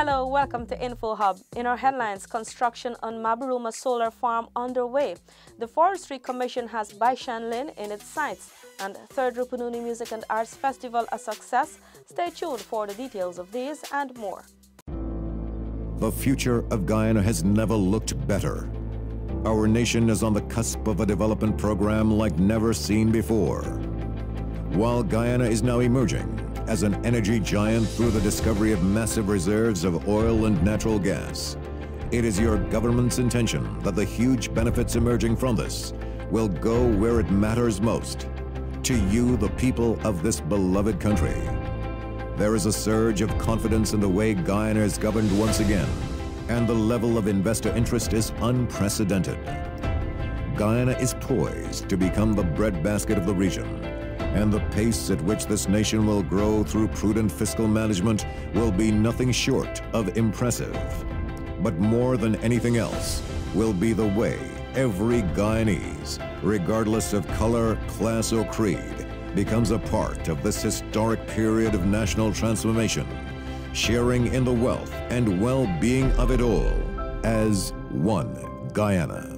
Hello, welcome to Info Hub. In our headlines, construction on Mabaruma Solar Farm underway. The Forestry Commission has Baishanlin in its sights, and third Rupununi Music and Arts Festival a success. Stay tuned for the details of these and more. The future of Guyana has never looked better. Our nation is on the cusp of a development program like never seen before. While Guyana is now emerging as an energy giant through the discovery of massive reserves of oil and natural gas, it is your government's intention that the huge benefits emerging from this will go where it matters most, to you, the people of this beloved country. There is a surge of confidence in the way Guyana is governed once again, and the level of investor interest is unprecedented. Guyana is poised to become the breadbasket of the region, and the pace at which this nation will grow through prudent fiscal management will be nothing short of impressive. But more than anything else will be the way every Guyanese, regardless of color, class, or creed, becomes a part of this historic period of national transformation, sharing in the wealth and well-being of it all as one Guyana.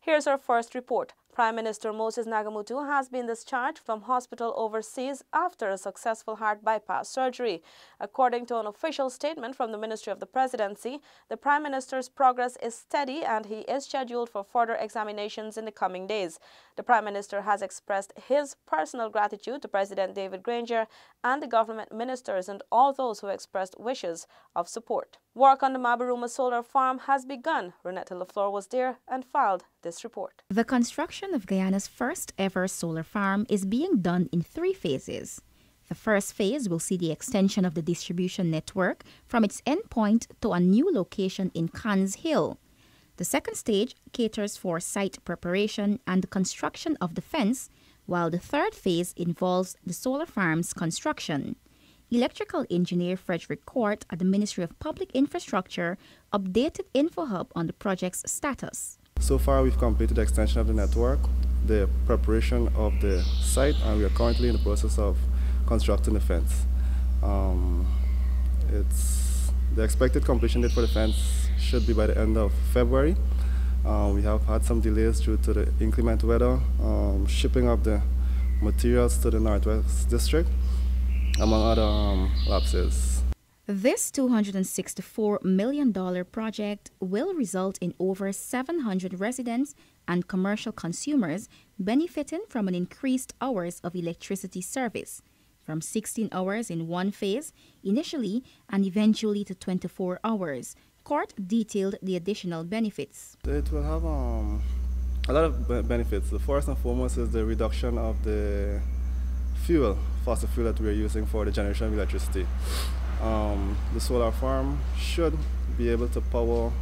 Here's our first report. Prime Minister Moses Nagamutu has been discharged from hospital overseas after a successful heart bypass surgery. According to an official statement from the Ministry of the Presidency, the Prime Minister's progress is steady and he is scheduled for further examinations in the coming days. The Prime Minister has expressed his personal gratitude to President David Granger and the government ministers and all those who expressed wishes of support. Work on the Mabaruma Solar Farm has begun. Renetta Lafleur was there and filed this report. The construction of Guyana's first ever solar farm is being done in 3 phases. The first phase will see the extension of the distribution network from its endpoint to a new location in Kans Hill. The second stage caters for site preparation and the construction of the fence, while the third phase involves the solar farm's construction. Electrical engineer Frederick Court at the Ministry of Public Infrastructure updated InfoHub on the project's status. So far, we've completed the extension of the network, the preparation of the site, and we are currently in the process of constructing the fence. The expected completion date for the fence should be by the end of February. We have had some delays due to the inclement weather, shipping of the materials to the Northwest District, among other lapses. This $264 million project will result in over 700 residents and commercial consumers benefiting from an increased hours of electricity service, from 16 hours in one phase initially and eventually to 24 hours. Court detailed the additional benefits. It will have a lot of benefits. The first and foremost is the reduction of the fossil fuel that we are using for the generation of electricity. The solar farm should be able to power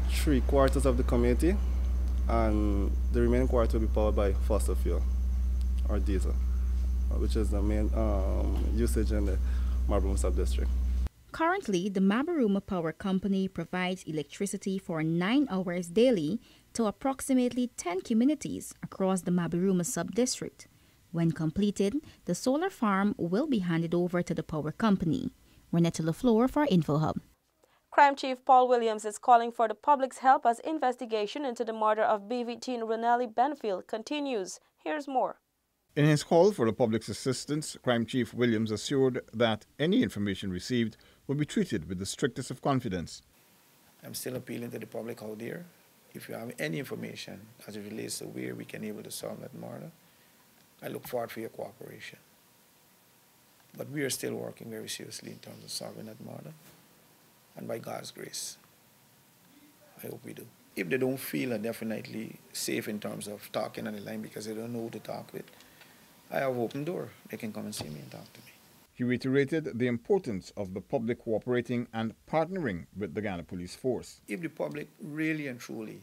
3/4 of the community, and the remaining quarter will be powered by fossil fuel or diesel, which is the main usage in the Mabaruma sub-district. Currently, the Mabaruma Power Company provides electricity for 9 hours daily to approximately 10 communities across the Mabaruma sub-district. When completed, the solar farm will be handed over to the power company. Renetta Lafleur for InfoHub. Crime Chief Paul Williams is calling for the public's help as investigation into the murder of BV teen Ronelli Benfield continues. Here's more. In his call for the public's assistance, Crime Chief Williams assured that any information received will be treated with the strictest of confidence. I'm still appealing to the public out there. If you have any information as it relates to where we can be able to solve that murder, I look forward for your cooperation. But we are still working very seriously in terms of solving that murder. And by God's grace, I hope we do. If they don't feel definitely safe in terms of talking on the line because they don't know who to talk with, I have an open door. They can come and see me and talk to me. He reiterated the importance of the public cooperating and partnering with the Guyana Police Force. If the public really and truly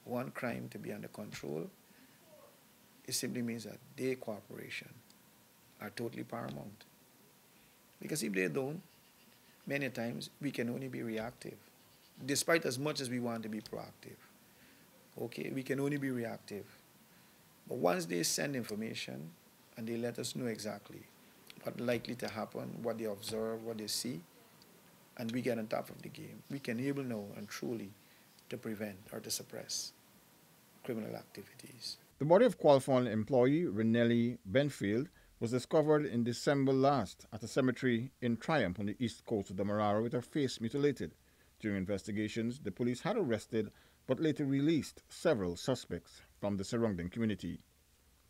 want crime to be under control, it simply means that their cooperation are totally paramount. Because if they don't, many times we can only be reactive. Despite as much as we want to be proactive, okay, we can only be reactive. But once they send information and they let us know exactly what's likely to happen, what they observe, what they see, and we get on top of the game, we can able now and truly to prevent or to suppress criminal activities. The body of qualifying employee Renelli Benfield was discovered in December last at a cemetery in Triumph on the east coast of Demerara with her face mutilated. During investigations, the police had arrested but later released several suspects from the surrounding community.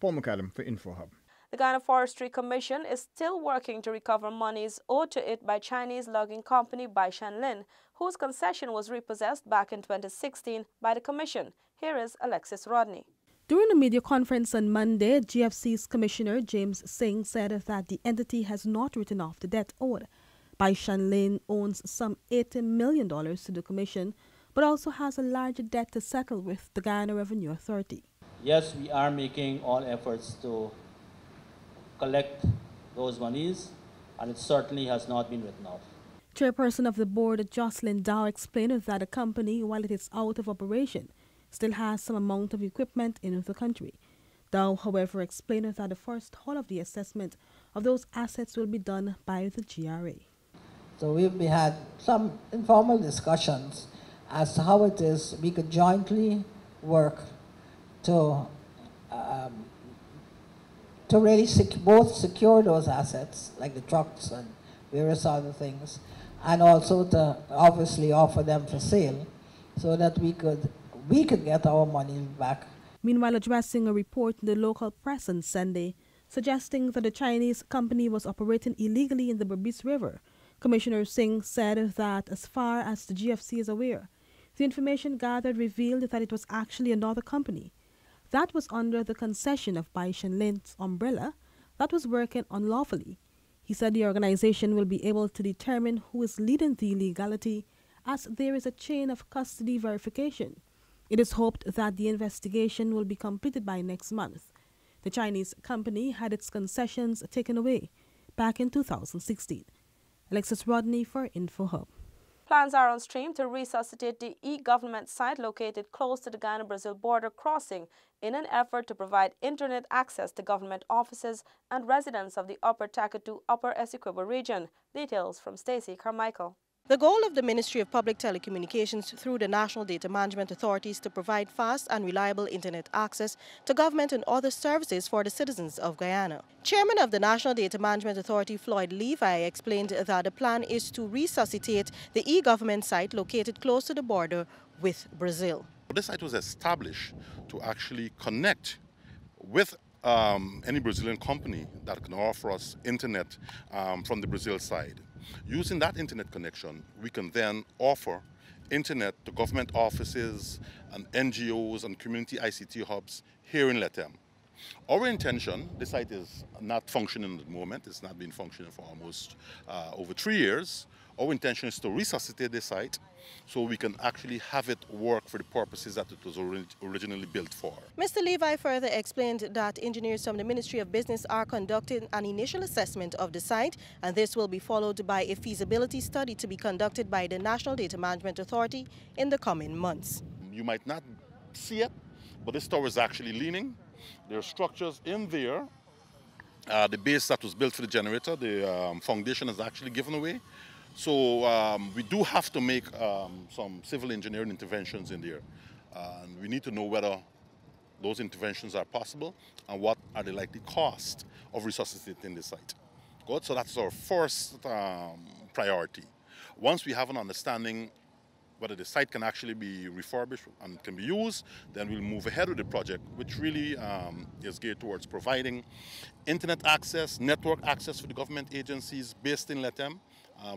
Paul McAdam for InfoHub. The Guyana Forestry Commission is still working to recover monies owed to it by Chinese logging company Baishanlin, whose concession was repossessed back in 2016 by the Commission. Here is Alexis Rodney. During a media conference on Monday, GFC's Commissioner James Singh said that the entity has not written off the debt owed. Baishanlin owns some $80 million to the Commission, but also has a larger debt to settle with the Guyana Revenue Authority. Yes, we are making all efforts to collect those monies, and it certainly has not been written off. Chairperson of the board, Jocelyn Dow, explained that the company, while it is out of operation, still has some amount of equipment in the country. Dow, however, explained that the first haul of the assessment of those assets will be done by the GRA. So we've had some informal discussions as to how it is we could jointly work to really both secure those assets, like the trucks and various other things, and also to obviously offer them for sale so that we could get our money back. Meanwhile, addressing a report in the local press on Sunday suggesting that the Chinese company was operating illegally in the Berbice River, Commissioner Singh said that as far as the GFC is aware, the information gathered revealed that it was actually another company that was under the concession of Baishanlin's umbrella that was working unlawfully. He said the organization will be able to determine who is leading the illegality as there is a chain of custody verification. It is hoped that the investigation will be completed by next month. The Chinese company had its concessions taken away back in 2016. Alexis Rodney for InfoHub. Plans are on stream to resuscitate the e-government site located close to the Guyana-Brazil border crossing in an effort to provide internet access to government offices and residents of the Upper Takatu, Upper Essequibo region. Details from Stacey Carmichael. The goal of the Ministry of Public Telecommunications through the National Data Management Authority is to provide fast and reliable internet access to government and other services for the citizens of Guyana. Chairman of the National Data Management Authority, Floyd Levi, explained that the plan is to resuscitate the e-government site located close to the border with Brazil. This site was established to actually connect with any Brazilian company that can offer us internet from the Brazil side. Using that internet connection, we can then offer internet to government offices and NGOs and community ICT hubs here in LATAM. Our intention, the site is not functioning at the moment, it's not been functioning for almost over 3 years. Our intention is to resuscitate the site so we can actually have it work for the purposes that it was originally built for. Mr. Levi further explained that engineers from the Ministry of Business are conducting an initial assessment of the site, and this will be followed by a feasibility study to be conducted by the National Data Management Authority in the coming months. You might not see it, but this tower is actually leaning. There are structures in there. The base that was built for the generator, the foundation is actually given away. So we do have to make some civil engineering interventions in there. And we need to know whether those interventions are possible and what are the likely costs of resuscitating the site. Good? So that's our first priority. Once we have an understanding whether the site can actually be refurbished and can be used, then we'll move ahead with the project, which really is geared towards providing internet access, network access for the government agencies based in LATAM,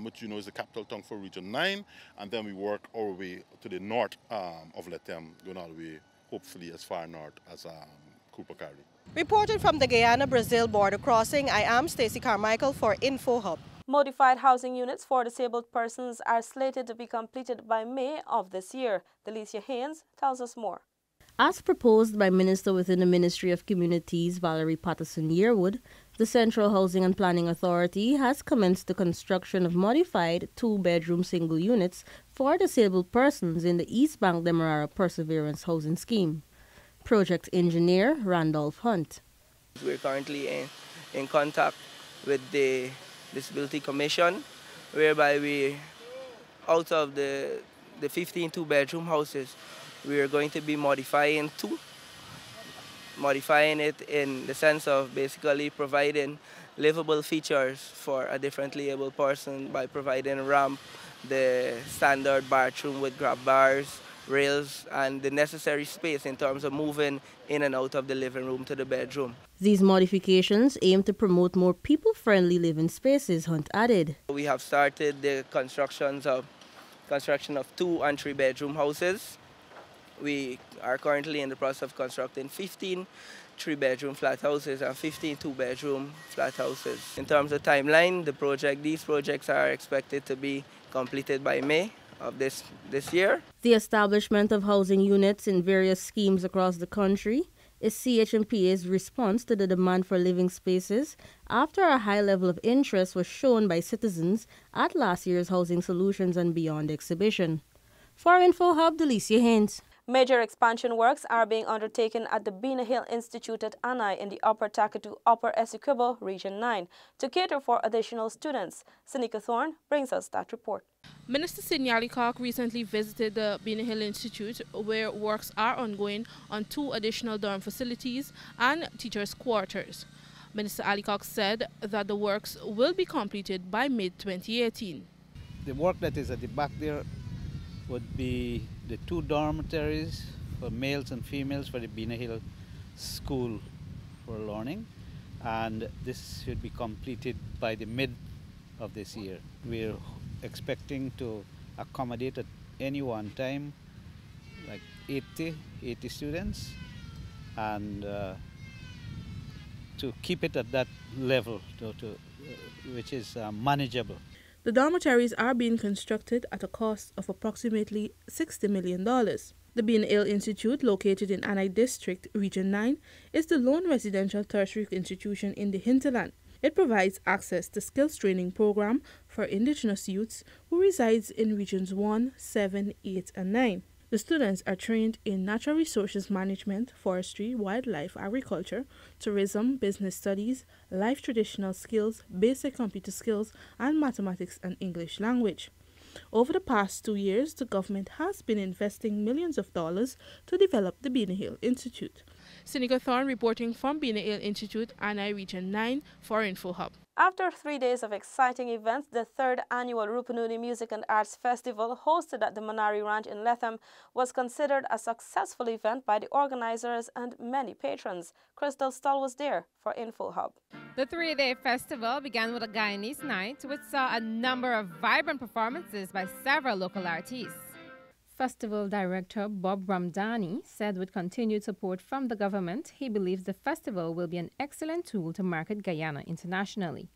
which you know is the capital town for Region 9, and then we work our way to the north of LATAM, going all the way, hopefully, as far north as Cupacari. Reporting from the Guyana-Brazil border crossing, I am Stacey Carmichael for InfoHub. Modified housing units for disabled persons are slated to be completed by May of this year. Delicia Haynes tells us more. As proposed by Minister within the Ministry of Communities, Valerie Patterson-Yearwood, the Central Housing and Planning Authority has commenced the construction of modified 2-bedroom single units for disabled persons in the East Bank Demerara Perseverance Housing Scheme. Project engineer Randolph Hunt. We're currently in contact with the Disability Commission, whereby we out of the 15 two-bedroom houses, we are going to be modifying it in the sense of basically providing livable features for a differently able person by providing a ramp, the standard bathroom with grab bars, rails, and the necessary space in terms of moving in and out of the living room to the bedroom. These modifications aim to promote more people-friendly living spaces, Hunt added. We have started the construction of 2 and 3 bedroom houses. We are currently in the process of constructing 15 3-bedroom flat houses and 15 2-bedroom flat houses. In terms of timeline, these projects are expected to be completed by May of this year. The establishment of housing units in various schemes across the country is CHMPA's response to the demand for living spaces after a high level of interest was shown by citizens at last year's Housing Solutions and Beyond exhibition. For Info Hub, Delicia Haynes. Major expansion works are being undertaken at the Bina Hill Institute at Anai in the Upper Takatu, Upper Essequibo, Region 9, to cater for additional students. Seneca Thorne brings us that report. Minister Sidney Alcock recently visited the Bina Hill Institute, where works are ongoing on 2 additional dorm facilities and teachers' quarters. Minister Alcock said that the works will be completed by mid-2018. The work that is at the back there would be the 2 dormitories for males and females for the Bina Hill School for Learning, and this should be completed by the mid of this year. We're expecting to accommodate at any one time like 80 students, and to keep it at that level which is manageable. The dormitories are being constructed at a cost of approximately $60 million. The Bina Hill Institute, located in Anai District, Region 9, is the lone residential tertiary institution in the hinterland. It provides access to skills training program for indigenous youths who resides in Regions 1, 7, 8, and 9. The students are trained in natural resources management, forestry, wildlife, agriculture, tourism, business studies, life traditional skills, basic computer skills, and mathematics and English language. Over the past 2 years, the government has been investing millions of dollars to develop the Bina Hill Institute. Seneca Thorne reporting from Bina Hill Institute, Anai Region 9 for Info Hub. After 3 days of exciting events, the 3rd annual Rupununi Music and Arts Festival, hosted at the Manari Ranch in Letham, was considered a successful event by the organizers and many patrons. Crystal Stull was there for Info Hub. The 3-day festival began with a Guyanese night, which saw a number of vibrant performances by several local artists. Festival director Bob Ramdani said with continued support from the government, he believes the festival will be an excellent tool to market Guyana internationally.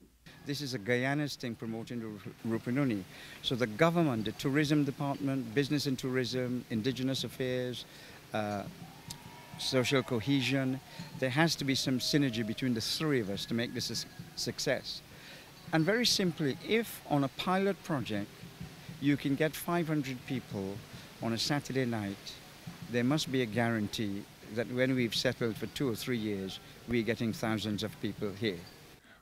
This is a Guyana's thing promoting the Rupununi. So the government, the tourism department, business and tourism, indigenous affairs, social cohesion, there has to be some synergy between the 3 of us to make this a success. And very simply, if on a pilot project you can get 500 people on a Saturday night, there must be a guarantee that when we've settled for 2 or 3 years, we're getting thousands of people here.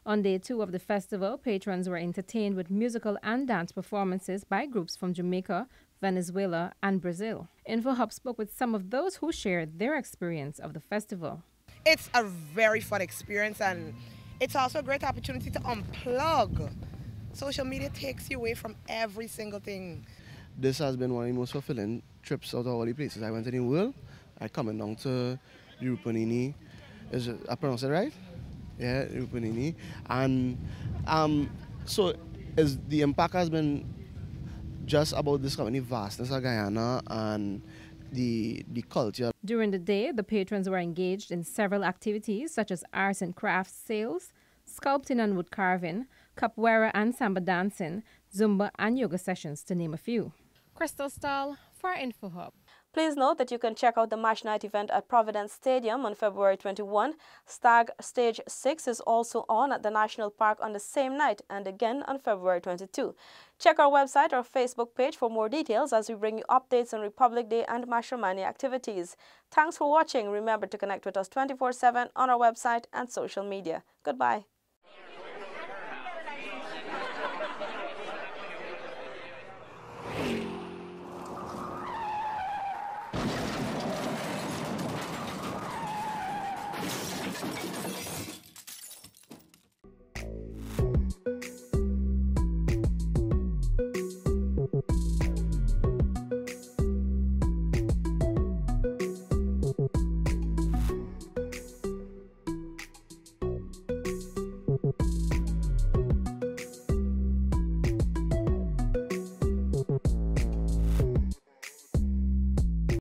On day 2 of the festival, patrons were entertained with musical and dance performances by groups from Jamaica, Venezuela, and Brazil. Info Hub spoke with some of those who shared their experience of the festival. It's a very fun experience, and it's also a great opportunity to unplug. Social media takes you away from every single thing. This has been one of the most fulfilling trips out of all the places I went in the world. I coming down to the Rupununi. I pronounce it right? Yeah, Rupununi. And so the impact has been just about discovering the vastness of Guyana and the culture. During the day, the patrons were engaged in several activities such as arts and crafts sales, sculpting and wood carving, capoeira and samba dancing, Zumba and yoga sessions, to name a few. Crystal Stahl for Info Hub. Please note that you can check out the Match Night event at Providence Stadium on February 21. Stag Stage 6 is also on at the National Park on the same night and again on February 22. Check our website or Facebook page for more details as we bring you updates on Republic Day and Mashramani activities. Thanks for watching. Remember to connect with us 24/7 on our website and social media. Goodbye.